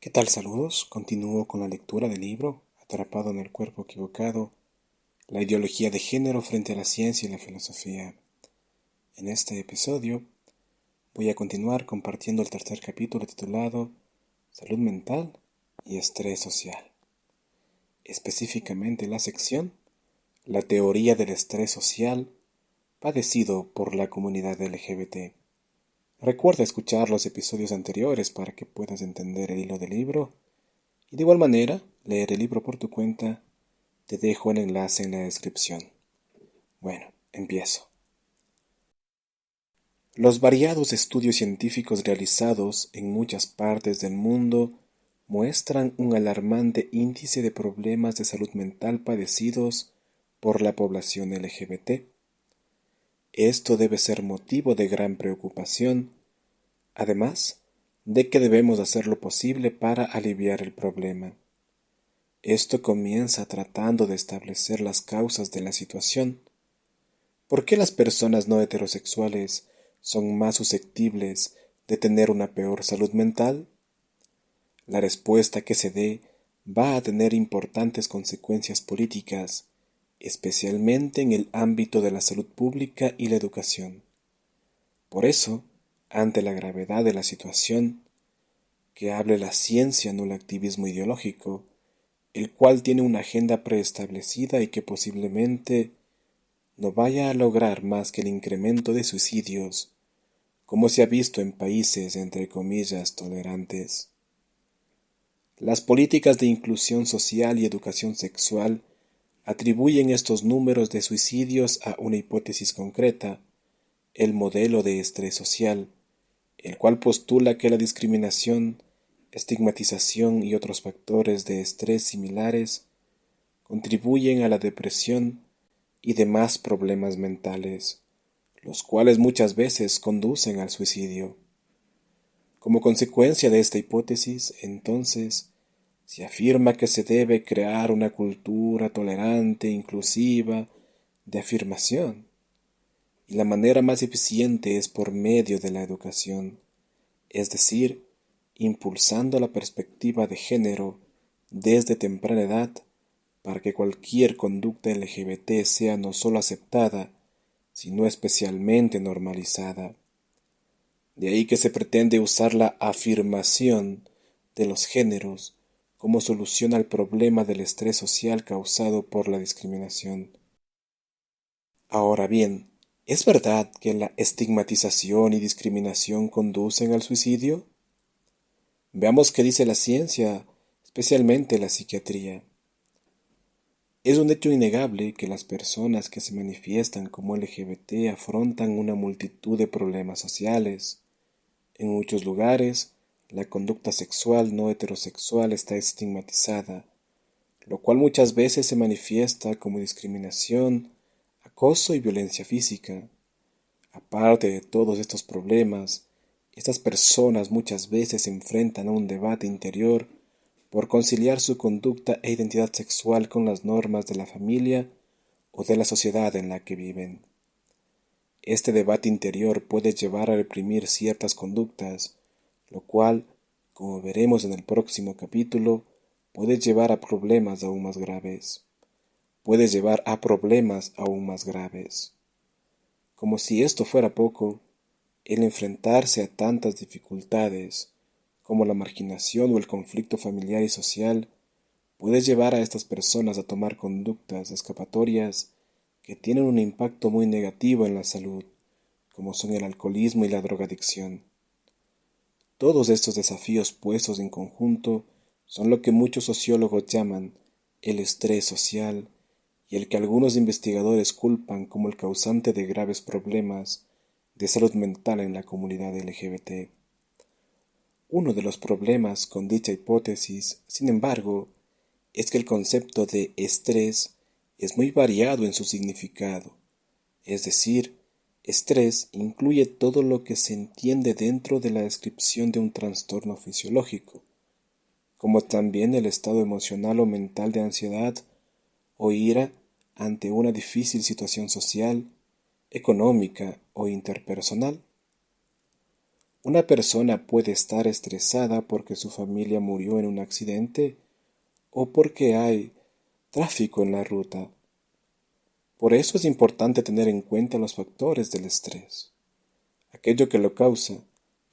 ¿Qué tal? Saludos. Continúo con la lectura del libro Atrapado en el cuerpo equivocado, la ideología de género frente a la ciencia y la filosofía. En este episodio voy a continuar compartiendo el tercer capítulo titulado Salud mental y estrés social. Específicamente la sección La teoría del estrés social padecido por la comunidad LGBT. Recuerda escuchar los episodios anteriores para que puedas entender el hilo del libro y de igual manera leer el libro por tu cuenta. Te dejo el enlace en la descripción. Bueno, empiezo. Los variados estudios científicos realizados en muchas partes del mundo muestran un alarmante índice de problemas de salud mental padecidos por la población LGBT. Esto debe ser motivo de gran preocupación, además de que debemos hacer lo posible para aliviar el problema. Esto comienza tratando de establecer las causas de la situación. ¿Por qué las personas no heterosexuales son más susceptibles de tener una peor salud mental? La respuesta que se dé va a tener importantes consecuencias políticas, especialmente en el ámbito de la salud pública y la educación. Por eso, ante la gravedad de la situación, que hable la ciencia, no el activismo ideológico, el cual tiene una agenda preestablecida y que posiblemente no vaya a lograr más que el incremento de suicidios, como se ha visto en países entre comillas tolerantes. Las políticas de inclusión social y educación sexual atribuyen estos números de suicidios a una hipótesis concreta, el modelo de estrés social, el cual postula que la discriminación, estigmatización y otros factores de estrés similares contribuyen a la depresión y demás problemas mentales, los cuales muchas veces conducen al suicidio. Como consecuencia de esta hipótesis, entonces, se afirma que se debe crear una cultura tolerante, inclusiva, de afirmación, y la manera más eficiente es por medio de la educación, es decir, impulsando la perspectiva de género desde temprana edad para que cualquier conducta LGBT sea no solo aceptada, sino especialmente normalizada. De ahí que se pretende usar la afirmación de los géneros como solución al problema del estrés social causado por la discriminación. Ahora bien, ¿es verdad que la estigmatización y discriminación conducen al suicidio? Veamos qué dice la ciencia, especialmente la psiquiatría. Es un hecho innegable que las personas que se manifiestan como LGBT afrontan una multitud de problemas sociales. En muchos lugares, la conducta sexual no heterosexual está estigmatizada, lo cual muchas veces se manifiesta como discriminación, acoso y violencia física. Aparte de todos estos problemas, estas personas muchas veces se enfrentan a un debate interior por conciliar su conducta e identidad sexual con las normas de la familia o de la sociedad en la que viven. Este debate interior puede llevar a reprimir ciertas conductas, lo cual, como veremos en el próximo capítulo, puede llevar a problemas aún más graves. Puede llevar a problemas aún más graves. Como si esto fuera poco, el enfrentarse a tantas dificultades, como la marginación o el conflicto familiar y social, puede llevar a estas personas a tomar conductas escapatorias que tienen un impacto muy negativo en la salud, como son el alcoholismo y la drogadicción. Todos estos desafíos puestos en conjunto son lo que muchos sociólogos llaman el estrés social y el que algunos investigadores culpan como el causante de graves problemas de salud mental en la comunidad LGBT. Uno de los problemas con dicha hipótesis, sin embargo, es que el concepto de estrés es muy variado en su significado, es decir, estrés incluye todo lo que se entiende dentro de la descripción de un trastorno fisiológico, como también el estado emocional o mental de ansiedad o ira ante una difícil situación social, económica o interpersonal. Una persona puede estar estresada porque su familia murió en un accidente o porque hay tráfico en la ruta. Por eso es importante tener en cuenta los factores del estrés, aquello que lo causa,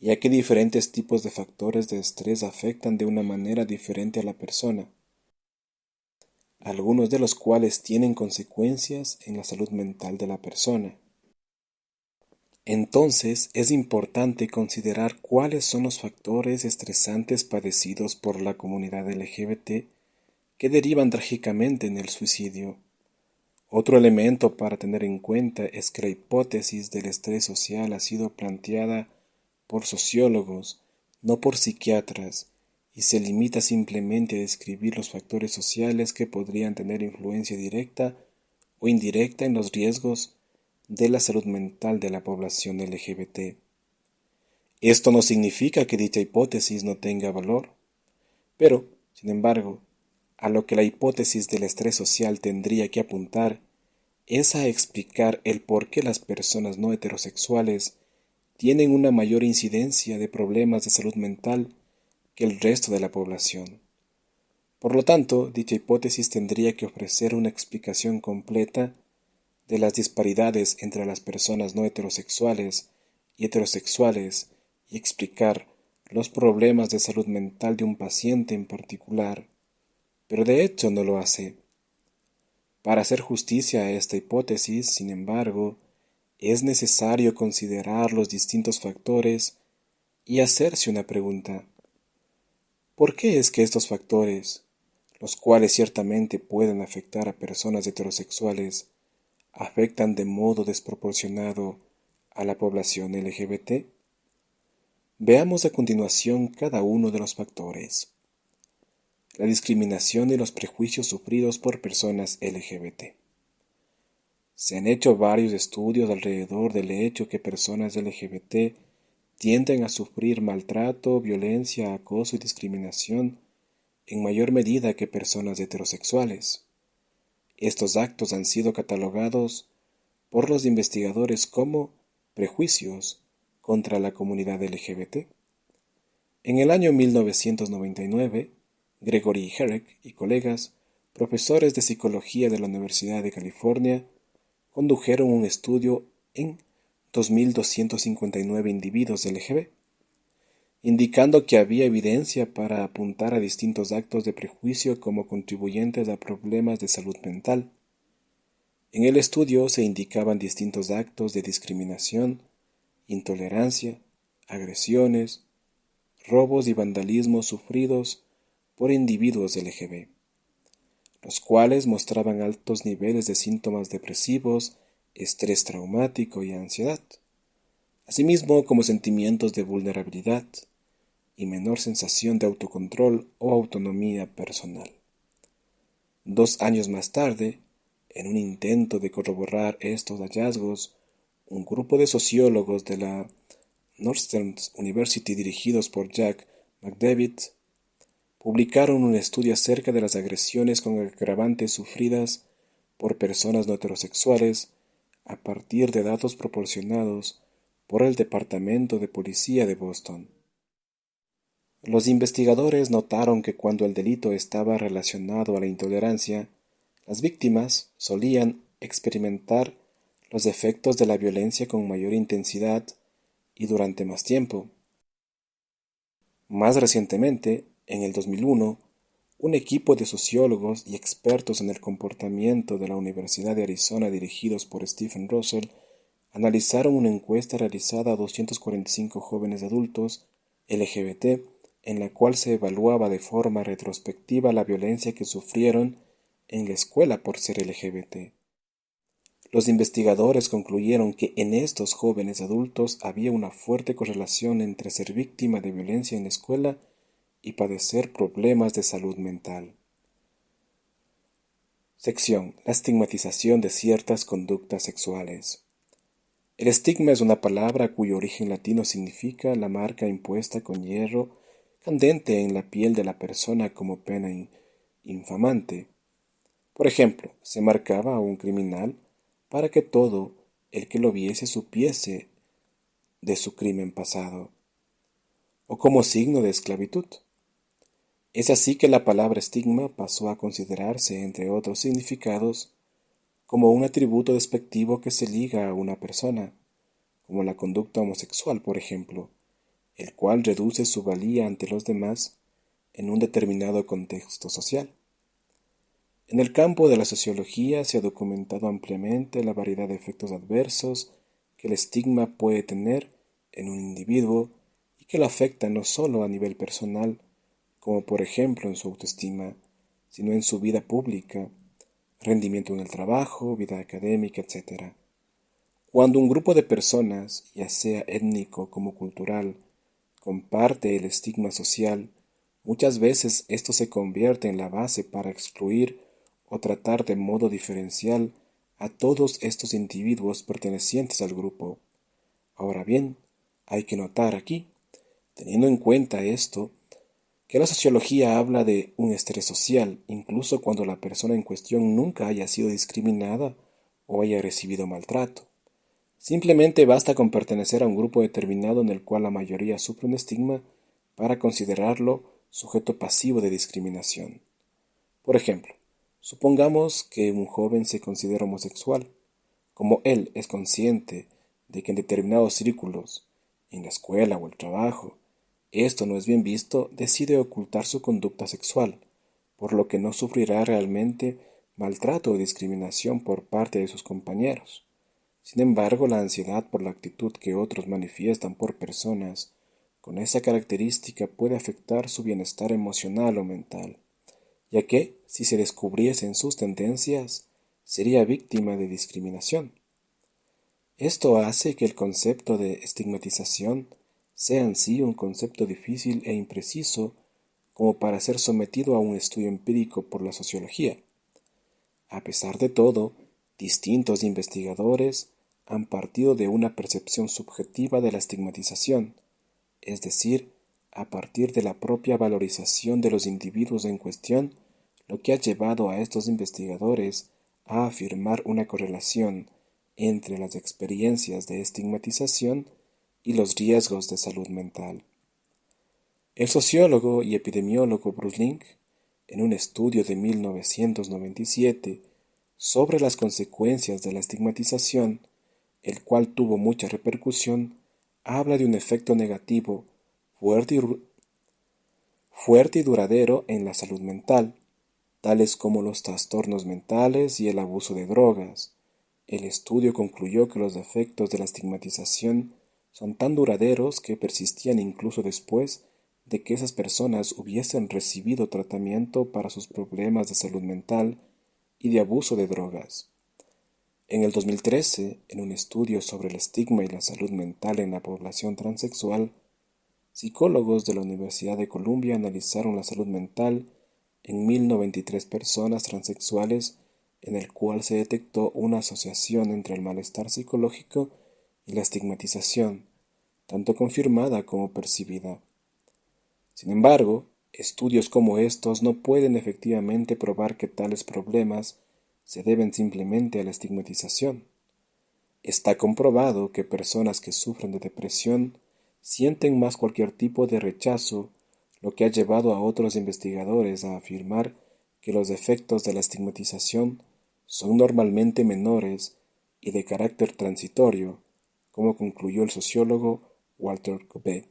ya que diferentes tipos de factores de estrés afectan de una manera diferente a la persona, algunos de los cuales tienen consecuencias en la salud mental de la persona. Entonces es importante considerar cuáles son los factores estresantes padecidos por la comunidad LGBT que derivan trágicamente en el suicidio. Otro elemento para tener en cuenta es que la hipótesis del estrés social ha sido planteada por sociólogos, no por psiquiatras, y se limita simplemente a describir los factores sociales que podrían tener influencia directa o indirecta en los riesgos de la salud mental de la población LGBT. Esto no significa que dicha hipótesis no tenga valor, pero, sin embargo, a lo que la hipótesis del estrés social tendría que apuntar es a explicar el por qué las personas no heterosexuales tienen una mayor incidencia de problemas de salud mental que el resto de la población. Por lo tanto, dicha hipótesis tendría que ofrecer una explicación completa de las disparidades entre las personas no heterosexuales y heterosexuales y explicar los problemas de salud mental de un paciente en particular, pero de hecho no lo hace. Para hacer justicia a esta hipótesis, sin embargo, es necesario considerar los distintos factores y hacerse una pregunta. ¿Por qué es que estos factores, los cuales ciertamente pueden afectar a personas heterosexuales, afectan de modo desproporcionado a la población LGBT? Veamos a continuación cada uno de los factores. La discriminación y los prejuicios sufridos por personas LGBT. Se han hecho varios estudios alrededor del hecho que personas LGBT tienden a sufrir maltrato, violencia, acoso y discriminación en mayor medida que personas heterosexuales. Estos actos han sido catalogados por los investigadores como prejuicios contra la comunidad LGBT. En el año 1999, Gregory Herrick y colegas, profesores de psicología de la Universidad de California, condujeron un estudio en 2.259 individuos LGBT, indicando que había evidencia para apuntar a distintos actos de prejuicio como contribuyentes a problemas de salud mental. En el estudio se indicaban distintos actos de discriminación, intolerancia, agresiones, robos y vandalismo sufridos por individuos LGBT, los cuales mostraban altos niveles de síntomas depresivos, estrés traumático y ansiedad, asimismo como sentimientos de vulnerabilidad y menor sensación de autocontrol o autonomía personal. 2 años más tarde, en un intento de corroborar estos hallazgos, un grupo de sociólogos de la Northern University dirigidos por Jack McDavid publicaron un estudio acerca de las agresiones con agravantes sufridas por personas no heterosexuales a partir de datos proporcionados por el Departamento de Policía de Boston. Los investigadores notaron que cuando el delito estaba relacionado a la intolerancia, las víctimas solían experimentar los efectos de la violencia con mayor intensidad y durante más tiempo. Más recientemente, en el 2001, un equipo de sociólogos y expertos en el comportamiento de la Universidad de Arizona dirigidos por Stephen Russell analizaron una encuesta realizada a 245 jóvenes adultos LGBT en la cual se evaluaba de forma retrospectiva la violencia que sufrieron en la escuela por ser LGBT. Los investigadores concluyeron que en estos jóvenes adultos había una fuerte correlación entre ser víctima de violencia en la escuela y padecer problemas de salud mental. Sección: la estigmatización de ciertas conductas sexuales. El estigma es una palabra cuyo origen latino significa la marca impuesta con hierro candente en la piel de la persona como pena infamante. Por ejemplo, se marcaba a un criminal para que todo el que lo viese supiese de su crimen pasado. o como signo de esclavitud. Es así que la palabra estigma pasó a considerarse, entre otros significados, como un atributo despectivo que se liga a una persona, como la conducta homosexual, por ejemplo, el cual reduce su valía ante los demás en un determinado contexto social. En el campo de la sociología se ha documentado ampliamente la variedad de efectos adversos que el estigma puede tener en un individuo y que lo afectan no solo a nivel personal, como por ejemplo en su autoestima, sino en su vida pública, rendimiento en el trabajo, vida académica, etc. Cuando un grupo de personas, ya sea étnico como cultural, comparte el estigma social, muchas veces esto se convierte en la base para excluir o tratar de modo diferencial a todos estos individuos pertenecientes al grupo. Ahora bien, hay que notar aquí, teniendo en cuenta esto, que la sociología habla de un estrés social, incluso cuando la persona en cuestión nunca haya sido discriminada o haya recibido maltrato. Simplemente basta con pertenecer a un grupo determinado en el cual la mayoría sufre un estigma para considerarlo sujeto pasivo de discriminación. Por ejemplo, supongamos que un joven se considera homosexual. Como él es consciente de que en determinados círculos, en la escuela o el trabajo, esto no es bien visto, decide ocultar su conducta sexual, por lo que no sufrirá realmente maltrato o discriminación por parte de sus compañeros. Sin embargo, la ansiedad por la actitud que otros manifiestan por personas con esa característica puede afectar su bienestar emocional o mental, ya que, si se descubriesen sus tendencias, sería víctima de discriminación. Esto hace que el concepto de estigmatización sea en sí un concepto difícil e impreciso como para ser sometido a un estudio empírico por la sociología. A pesar de todo, distintos investigadores han partido de una percepción subjetiva de la estigmatización, es decir, a partir de la propia valorización de los individuos en cuestión, lo que ha llevado a estos investigadores a afirmar una correlación entre las experiencias de estigmatización y los riesgos de salud mental. El sociólogo y epidemiólogo Bruce Link, en un estudio de 1997 sobre las consecuencias de la estigmatización, el cual tuvo mucha repercusión, habla de un efecto negativo fuerte y, fuerte y duradero en la salud mental, tales como los trastornos mentales y el abuso de drogas. El estudio concluyó que los efectos de la estigmatización son tan duraderos que persistían incluso después de que esas personas hubiesen recibido tratamiento para sus problemas de salud mental y de abuso de drogas. En el 2013, en un estudio sobre el estigma y la salud mental en la población transexual, psicólogos de la Universidad de Columbia analizaron la salud mental en 1093 personas transexuales, en el cual se detectó una asociación entre el malestar psicológico y la estigmatización, tanto confirmada como percibida. Sin embargo, estudios como estos no pueden efectivamente probar que tales problemas se deben simplemente a la estigmatización. Está comprobado que personas que sufren de depresión sienten más cualquier tipo de rechazo, lo que ha llevado a otros investigadores a afirmar que los efectos de la estigmatización son normalmente menores y de carácter transitorio, como concluyó el sociólogo Walter Cobbett.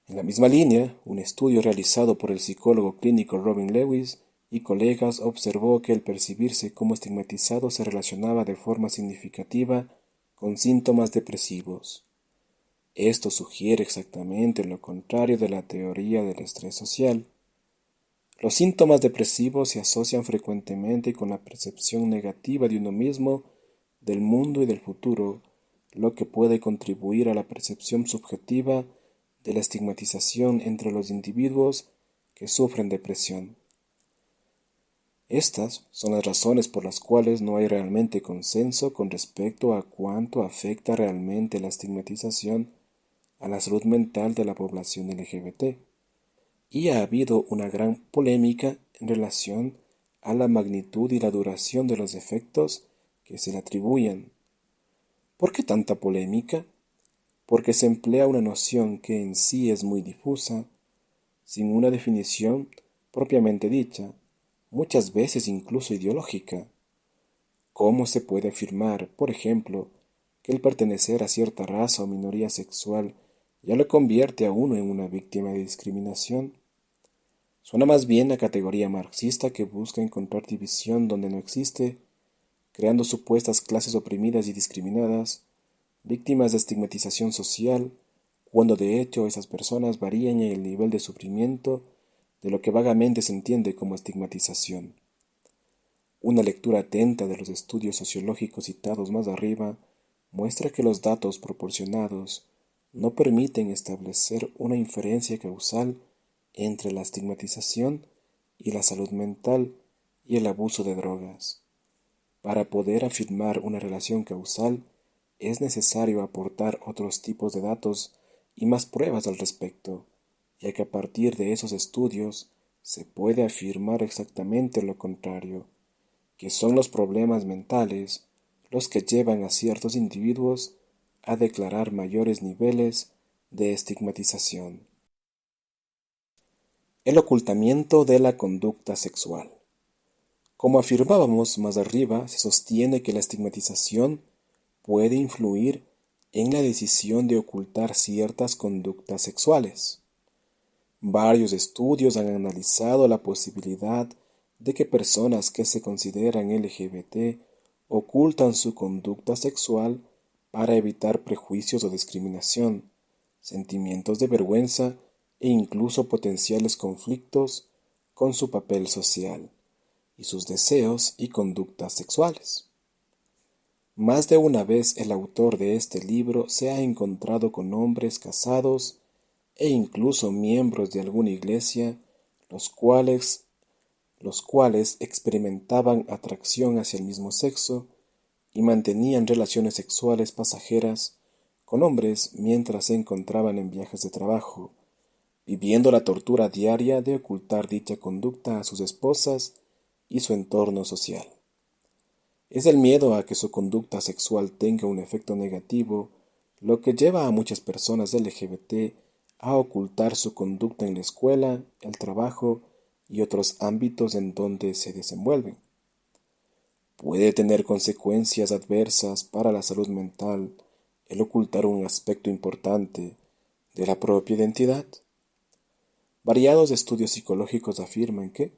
En la misma línea, un estudio realizado por el psicólogo clínico Robin Lewis y colegas observó que el percibirse como estigmatizado se relacionaba de forma significativa con síntomas depresivos. Esto sugiere exactamente lo contrario de la teoría del estrés social. Los síntomas depresivos se asocian frecuentemente con la percepción negativa de uno mismo, del mundo y del futuro, lo que puede contribuir a la percepción subjetiva de la estigmatización entre los individuos que sufren depresión. Estas son las razones por las cuales no hay realmente consenso con respecto a cuánto afecta realmente la estigmatización a la salud mental de la población LGBT, y ha habido una gran polémica en relación a la magnitud y la duración de los efectos que se le atribuyen. ¿Por qué tanta polémica? porque se emplea una noción que en sí es muy difusa, sin una definición propiamente dicha, muchas veces incluso ideológica. ¿Cómo se puede afirmar, por ejemplo, que el pertenecer a cierta raza o minoría sexual ya lo convierte a uno en una víctima de discriminación? Suena más bien a categoría marxista que busca encontrar división donde no existe, creando supuestas clases oprimidas y discriminadas, víctimas de estigmatización social, cuando de hecho esas personas varían en el nivel de sufrimiento de lo que vagamente se entiende como estigmatización. Una lectura atenta de los estudios sociológicos citados más arriba muestra que los datos proporcionados no permiten establecer una inferencia causal entre la estigmatización y la salud mental y el abuso de drogas. Para poder afirmar una relación causal, es necesario aportar otros tipos de datos y más pruebas al respecto, ya que a partir de esos estudios se puede afirmar exactamente lo contrario, que son los problemas mentales los que llevan a ciertos individuos a declarar mayores niveles de estigmatización. El ocultamiento de la conducta sexual. Como afirmábamos más arriba, se sostiene que la estigmatización puede influir en la decisión de ocultar ciertas conductas sexuales. Varios estudios han analizado la posibilidad de que personas que se consideran LGBT ocultan su conducta sexual para evitar prejuicios o discriminación, sentimientos de vergüenza e incluso potenciales conflictos con su papel social y sus deseos y conductas sexuales. Más de una vez el autor de este libro se ha encontrado con hombres casados e incluso miembros de alguna iglesia, los cuales experimentaban atracción hacia el mismo sexo y mantenían relaciones sexuales pasajeras con hombres mientras se encontraban en viajes de trabajo, viviendo la tortura diaria de ocultar dicha conducta a sus esposas y su entorno social. Es el miedo a que su conducta sexual tenga un efecto negativo lo que lleva a muchas personas LGBT a ocultar su conducta en la escuela, el trabajo y otros ámbitos en donde se desenvuelven. Puede tener consecuencias adversas para la salud mental el ocultar un aspecto importante de la propia identidad. Variados estudios psicológicos afirman que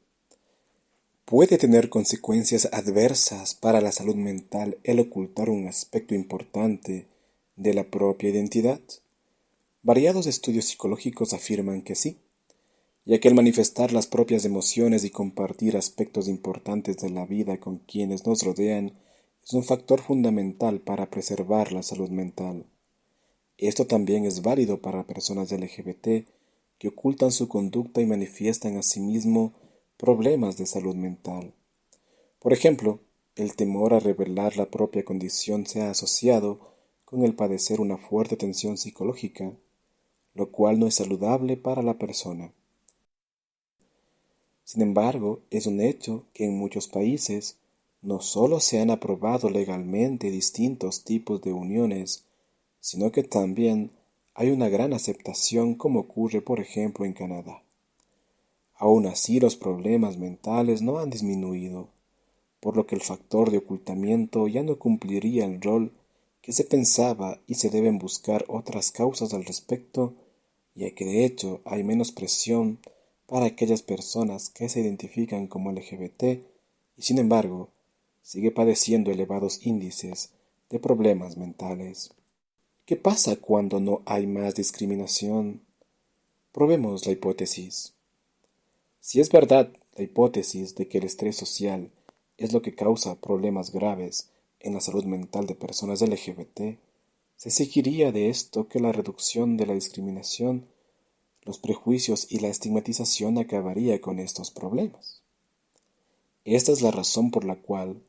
puede tener consecuencias adversas para la salud mental el ocultar un aspecto importante de la propia identidad. Variados estudios psicológicos afirman que sí, ya que el manifestar las propias emociones y compartir aspectos importantes de la vida con quienes nos rodean es un factor fundamental para preservar la salud mental. Esto también es válido para personas LGBT que ocultan su conducta y manifiestan asimismo problemas de salud mental. Por ejemplo, el temor a revelar la propia condición se ha asociado con el padecer una fuerte tensión psicológica, lo cual no es saludable para la persona. Sin embargo, es un hecho que en muchos países no solo se han aprobado legalmente distintos tipos de uniones, sino que también hay una gran aceptación como ocurre por ejemplo en Canadá. Aún así los problemas mentales no han disminuido, por lo que el factor de ocultamiento ya no cumpliría el rol que se pensaba y se deben buscar otras causas al respecto, ya que de hecho hay menos presión para aquellas personas que se identifican como LGBT y sin embargo sigue padeciendo elevados índices de problemas mentales. ¿Qué pasa cuando no hay más discriminación? Probemos la hipótesis. Si es verdad la hipótesis de que el estrés social es lo que causa problemas graves en la salud mental de personas LGBT, se seguiría de esto que la reducción de la discriminación, los prejuicios y la estigmatización acabaría con estos problemas. Esta es la razón por la cual,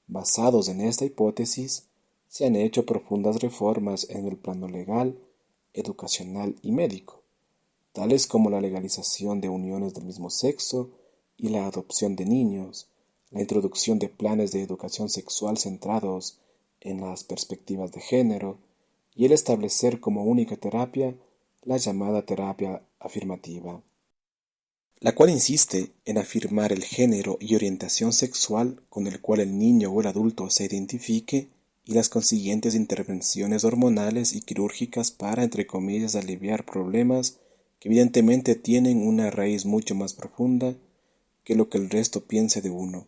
basados en esta hipótesis, se han hecho profundas reformas en el plano legal, educacional y médico, tales como la legalización de uniones del mismo sexo y la adopción de niños, la introducción de planes de educación sexual centrados en las perspectivas de género y el establecer como única terapia la llamada terapia afirmativa, la cual insiste en afirmar el género y orientación sexual con el cual el niño o el adulto se identifique y las consiguientes intervenciones hormonales y quirúrgicas para, entre comillas, aliviar problemas que evidentemente tienen una raíz mucho más profunda que lo que el resto piense de uno.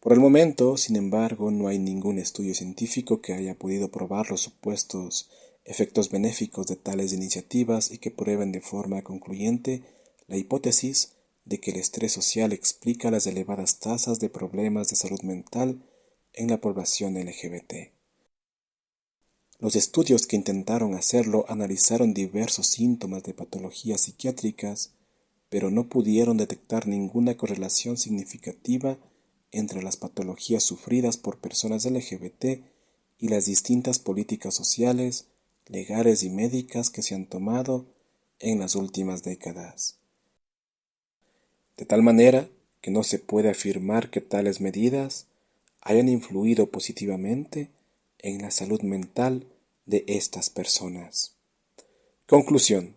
Por el momento, sin embargo, no hay ningún estudio científico que haya podido probar los supuestos efectos benéficos de tales iniciativas y que prueben de forma concluyente la hipótesis de que el estrés social explica las elevadas tasas de problemas de salud mental en la población LGBT. Los estudios que intentaron hacerlo analizaron diversos síntomas de patologías psiquiátricas, pero no pudieron detectar ninguna correlación significativa entre las patologías sufridas por personas LGBT y las distintas políticas sociales, legales y médicas que se han tomado en las últimas décadas. De tal manera que no se puede afirmar que tales medidas hayan influido positivamente en la salud mental de estas personas. Conclusión.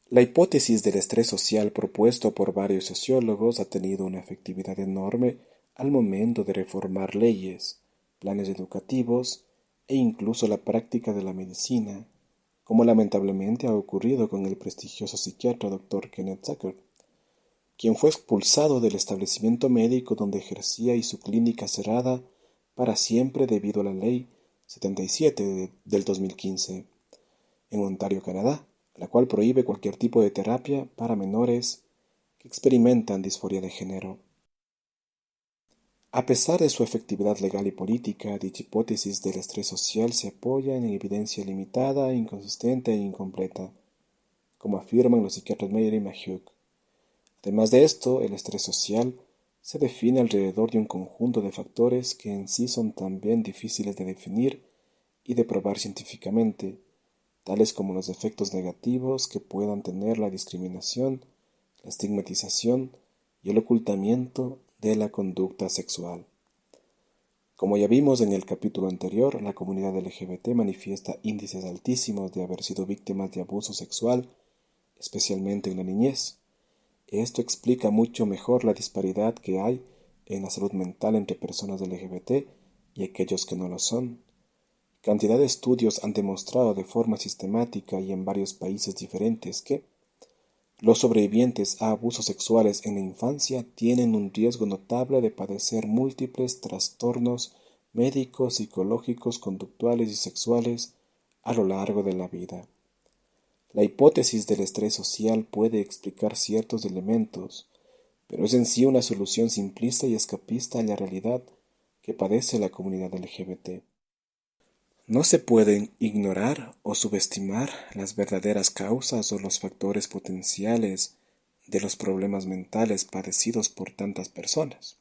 La hipótesis del estrés social propuesto por varios sociólogos ha tenido una efectividad enorme al momento de reformar leyes, planes educativos e incluso la práctica de la medicina, como lamentablemente ha ocurrido con el prestigioso psiquiatra Dr. Kenneth Zucker, quien fue expulsado del establecimiento médico donde ejercía y su clínica cerrada para siempre debido a la Ley 77 del 2015 en Ontario, Canadá, la cual prohíbe cualquier tipo de terapia para menores que experimentan disforia de género. A pesar de su efectividad legal y política, dicha hipótesis del estrés social se apoya en evidencia limitada, inconsistente e incompleta, como afirman los psiquiatras Meyer y Mahuch. Además de esto, el estrés social se define alrededor de un conjunto de factores que en sí son también difíciles de definir y de probar científicamente, tales como los efectos negativos que puedan tener la discriminación, la estigmatización y el ocultamiento de la conducta sexual. Como ya vimos en el capítulo anterior, la comunidad LGBT manifiesta índices altísimos de haber sido víctimas de abuso sexual, especialmente en la niñez. Esto explica mucho mejor la disparidad que hay en la salud mental entre personas LGBT y aquellos que no lo son. Cantidad de estudios han demostrado de forma sistemática y en varios países diferentes que los sobrevivientes a abusos sexuales en la infancia tienen un riesgo notable de padecer múltiples trastornos médicos, psicológicos, conductuales y sexuales a lo largo de la vida. La hipótesis del estrés social puede explicar ciertos elementos, pero es en sí una solución simplista y escapista a la realidad que padece la comunidad LGBT. No se pueden ignorar o subestimar las verdaderas causas o los factores potenciales de los problemas mentales padecidos por tantas personas.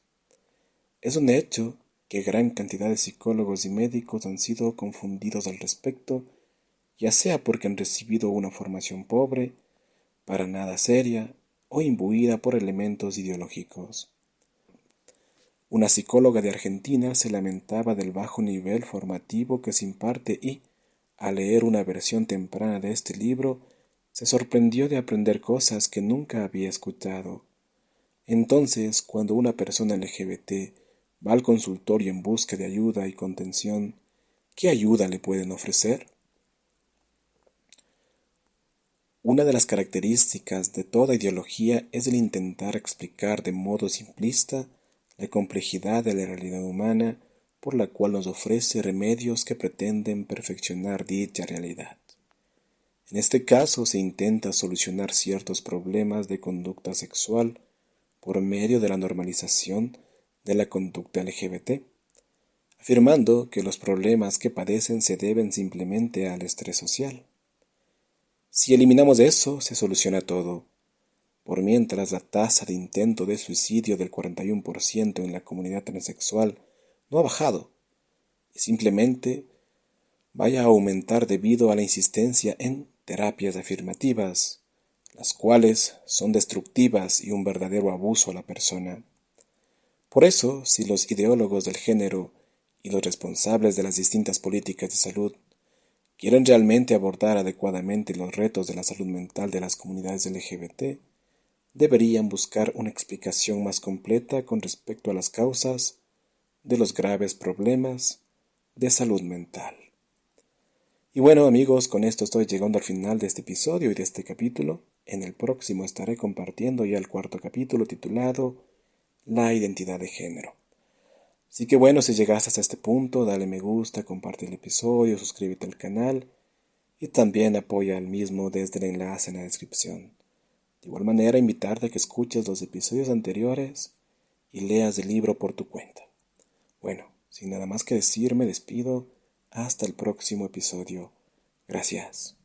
Es un hecho que gran cantidad de psicólogos y médicos han sido confundidos al respecto, ya sea porque han recibido una formación pobre, para nada seria o imbuida por elementos ideológicos. Una psicóloga de Argentina se lamentaba del bajo nivel formativo que se imparte y, al leer una versión temprana de este libro, se sorprendió de aprender cosas que nunca había escuchado. Entonces, cuando una persona LGBT va al consultorio en busca de ayuda y contención, ¿qué ayuda le pueden ofrecer? Una de las características de toda ideología es el intentar explicar de modo simplista la complejidad de la realidad humana por la cual nos ofrece remedios que pretenden perfeccionar dicha realidad. En este caso se intenta solucionar ciertos problemas de conducta sexual por medio de la normalización de la conducta LGBT, afirmando que los problemas que padecen se deben simplemente al estrés social. Si eliminamos eso, se soluciona todo. Por mientras la tasa de intento de suicidio del 41% en la comunidad transexual no ha bajado, y simplemente vaya a aumentar debido a la insistencia en terapias afirmativas, las cuales son destructivas y un verdadero abuso a la persona. Por eso, si los ideólogos del género y los responsables de las distintas políticas de salud quieren realmente abordar adecuadamente los retos de la salud mental de las comunidades LGBT, deberían buscar una explicación más completa con respecto a las causas de los graves problemas de salud mental. Y bueno amigos, con esto estoy llegando al final de este episodio y de este capítulo. En el próximo estaré compartiendo ya el cuarto capítulo titulado La identidad de género. Así que bueno, si llegaste hasta este punto, dale me gusta, comparte el episodio, suscríbete al canal y también apoya al mismo desde el enlace en la descripción. De igual manera, invitarte a que escuches los episodios anteriores y leas el libro por tu cuenta. Bueno, sin nada más que decir, me despido. Hasta el próximo episodio. Gracias.